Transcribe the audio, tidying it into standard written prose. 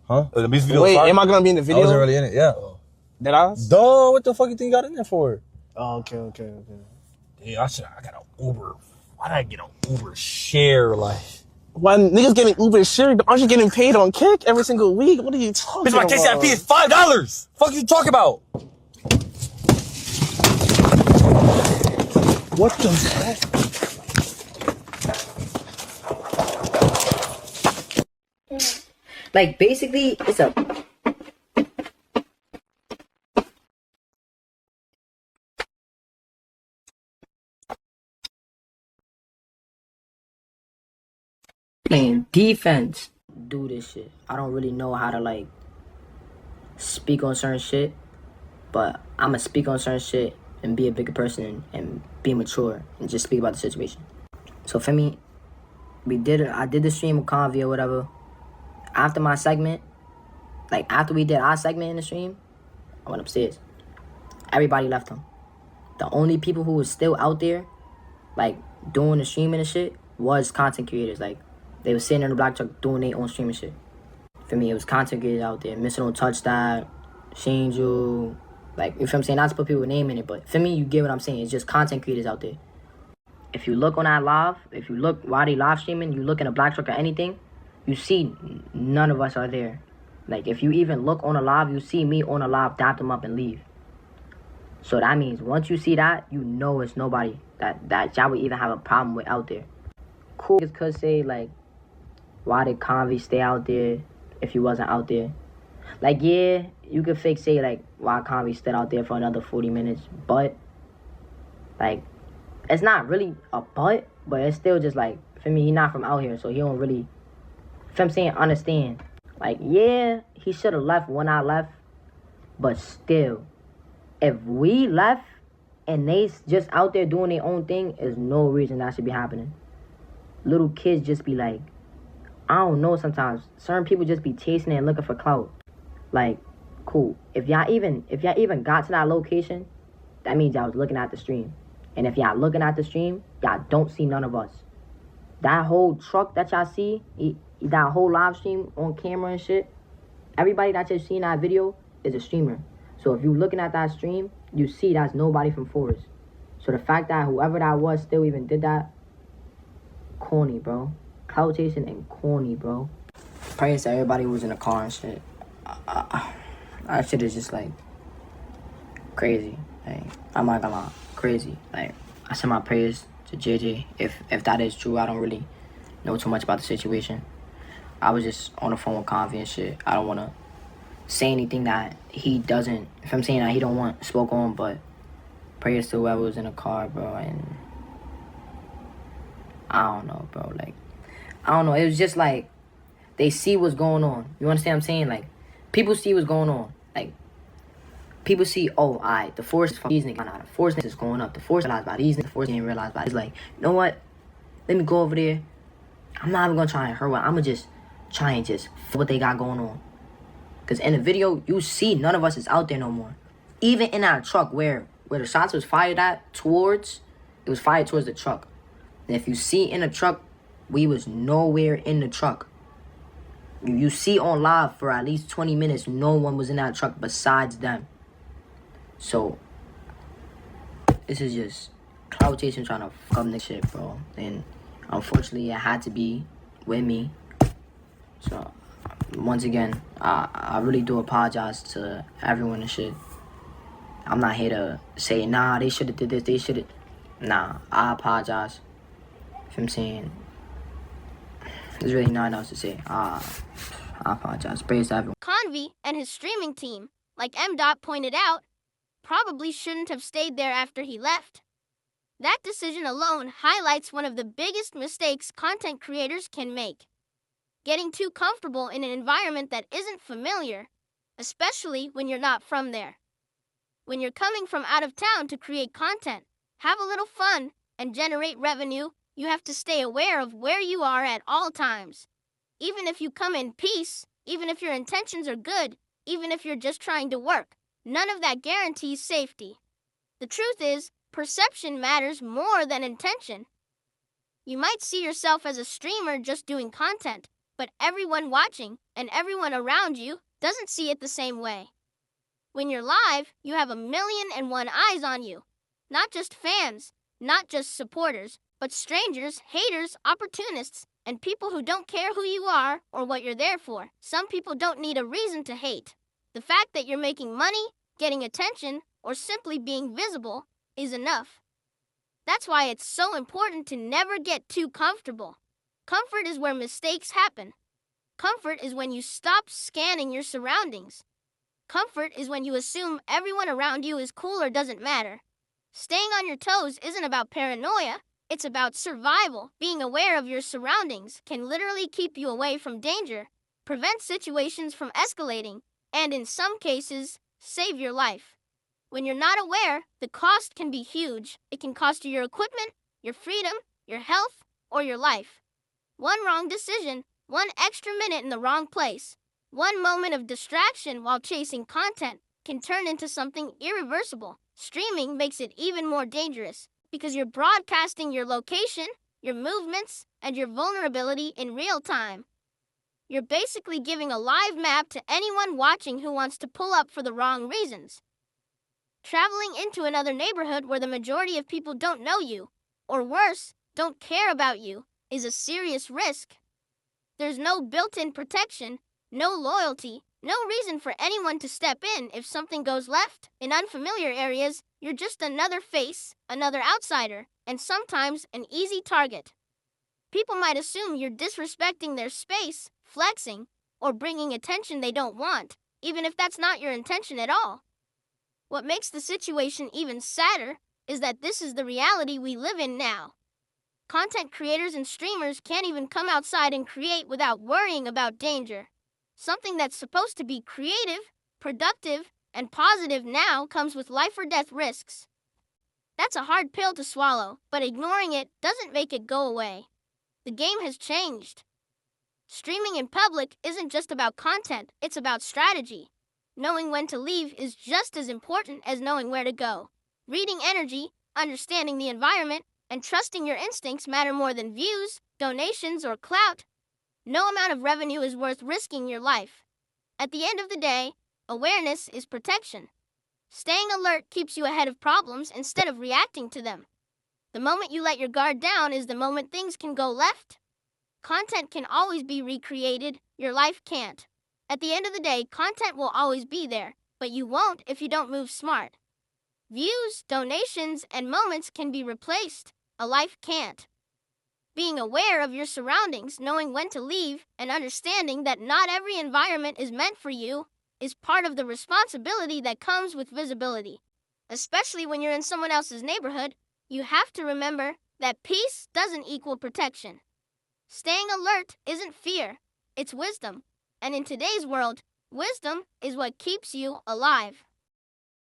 Huh? The music video. Wait, am I gonna be in the video? I wasn't really in it. Yeah. Did I? Duh, what the fuck you think you got in there for? Oh, okay. Yeah, I got an Uber. Why did I get an Uber share? Like, Why niggas getting Uber share? Aren't you getting paid on Kick every single week? What are you talking bitch, my about? KCIP is $5. Fuck you talking about? What the heck? Like, basically, it's a... playing defense. Do this shit. I don't really know how to, like, speak on certain shit, but I'm gonna speak on certain shit and be a bigger person and be mature and just speak about the situation. So for me, I did the stream with Konvy or whatever. After my segment, like after we did our segment in the stream, I went upstairs. Everybody left him. The only people who was still out there, like doing the streaming and shit, was content creators. Like they were sitting in the black truck doing their own streaming shit. For me, it was content creators out there. Missing on Touch That, Shinju, like, you feel what I'm saying? Not to put people's name in it, but for me, you get what I'm saying. It's just content creators out there. If you look on that live, if you look while they live streaming, you look in a black truck or anything, you see none of us are there. Like, if you even look on a live, you see me on a live, dap them up and leave. So that means once you see that, you know it's nobody that y'all would even have a problem with out there. Cool could say, like, why did Konvy stay out there if he wasn't out there? Like, yeah, you could fake say, like, why Konvy stayed out there for another 40 minutes, but, like, it's not really a but it's still just, like, for me, he not from out here, so he don't really, if I'm saying, understand. Like, yeah, he should have left when I left, but still, if we left and they just out there doing their own thing, there's no reason that should be happening. Little kids just be like, I don't know, sometimes certain people just be chasing it and looking for clout. Like, cool. If y'all even got to that location, that means y'all was looking at the stream. And if y'all looking at the stream, y'all don't see none of us. That whole truck that y'all see, that whole live stream on camera and shit, everybody that you see in that video is a streamer. So if you looking at that stream, you see that's nobody from Forest. So the fact that whoever that was still even did that, corny, bro. Clout chasing and corny, bro. Prayers to everybody who was in the car and shit. That shit is just, like, crazy. Like, I'm not gonna lie, crazy. Like, I send my prayers to JJ. If that is true, I don't really know too much about the situation. I was just on the phone with Konvy and shit. I don't want to say anything that he doesn't, if I'm saying that he don't want spoke on, but prayers to whoever was in the car, bro. And I don't know, bro. Like, I don't know. It was just like, they see what's going on. You understand what I'm saying? Like, people see what's going on. Like, people see, oh, alright, the force is from these niggas. The force is going up. The force realized by these niggas. The force didn't realize by. It's like, you know what? Let me go over there. I'm not even gonna try and hurt one. I'm gonna just try and just what they got going on. Because in the video, you see none of us is out there no more. Even in our truck where the shots was fired at towards, it was fired towards the truck. And if you see in the truck, we was nowhere in the truck. You see on live for at least 20 minutes, no one was in that truck besides them. So, this is just clout chasing trying to fuck up this shit, bro. And unfortunately, it had to be with me. So, once again, I really do apologize to everyone and shit. I'm not here to say, nah, they should have did this, they should have. Nah, I apologize. If I'm saying, there's really nothing else to say. I apologize. Praise to everyone. Konvy and his streaming team, like M. Dot pointed out, probably shouldn't have stayed there after he left. That decision alone highlights one of the biggest mistakes content creators can make. Getting too comfortable in an environment that isn't familiar, especially when you're not from there. When you're coming from out of town to create content, have a little fun, and generate revenue, you have to stay aware of where you are at all times. Even if you come in peace, even if your intentions are good, even if you're just trying to work, none of that guarantees safety. The truth is, perception matters more than intention. You might see yourself as a streamer just doing content, But everyone watching and everyone around you doesn't see it the same way. When you're live, you have 1,000,001 eyes on you. Not just fans, not just supporters, but strangers, haters, opportunists, and people who don't care who you are or what you're there for. Some people don't need a reason to hate. The fact that you're making money, getting attention, or simply being visible is enough. That's why it's so important to never get too comfortable. Comfort is where mistakes happen. Comfort is when you stop scanning your surroundings. Comfort is when you assume everyone around you is cool or doesn't matter. Staying on your toes isn't about paranoia. It's about survival. Being aware of your surroundings can literally keep you away from danger, prevent situations from escalating, and in some cases, save your life. When you're not aware, the cost can be huge. It can cost you your equipment, your freedom, your health, or your life. One wrong decision, one extra minute in the wrong place, one moment of distraction while chasing content can turn into something irreversible. Streaming makes it even more dangerous because you're broadcasting your location, your movements, and your vulnerability in real time. You're basically giving a live map to anyone watching who wants to pull up for the wrong reasons. Traveling into another neighborhood where the majority of people don't know you, or worse, don't care about you, is a serious risk. There's no built-in protection, no loyalty, no reason for anyone to step in if something goes left. In unfamiliar areas, you're just another face, another outsider, and sometimes an easy target. People might assume you're disrespecting their space, flexing, or bringing attention they don't want, even if that's not your intention at all. What makes the situation even sadder is that this is the reality we live in now. Content creators and streamers can't even come outside and create without worrying about danger. Something that's supposed to be creative, productive, and positive now comes with life or death risks. That's a hard pill to swallow, but ignoring it doesn't make it go away. The game has changed. Streaming in public isn't just about content, it's about strategy. Knowing when to leave is just as important as knowing where to go. Reading energy, understanding the environment, and trusting your instincts matter more than views, donations, or clout. No amount of revenue is worth risking your life. At the end of the day, awareness is protection. Staying alert keeps you ahead of problems instead of reacting to them. The moment you let your guard down is the moment things can go left. Content can always be recreated, your life can't. At the end of the day, content will always be there, but you won't if you don't move smart. Views, donations, and moments can be replaced. A life can't. Being aware of your surroundings, knowing when to leave, and understanding that not every environment is meant for you is part of the responsibility that comes with visibility. Especially when you're in someone else's neighborhood, you have to remember that peace doesn't equal protection. Staying alert isn't fear, it's wisdom. And in today's world, wisdom is what keeps you alive.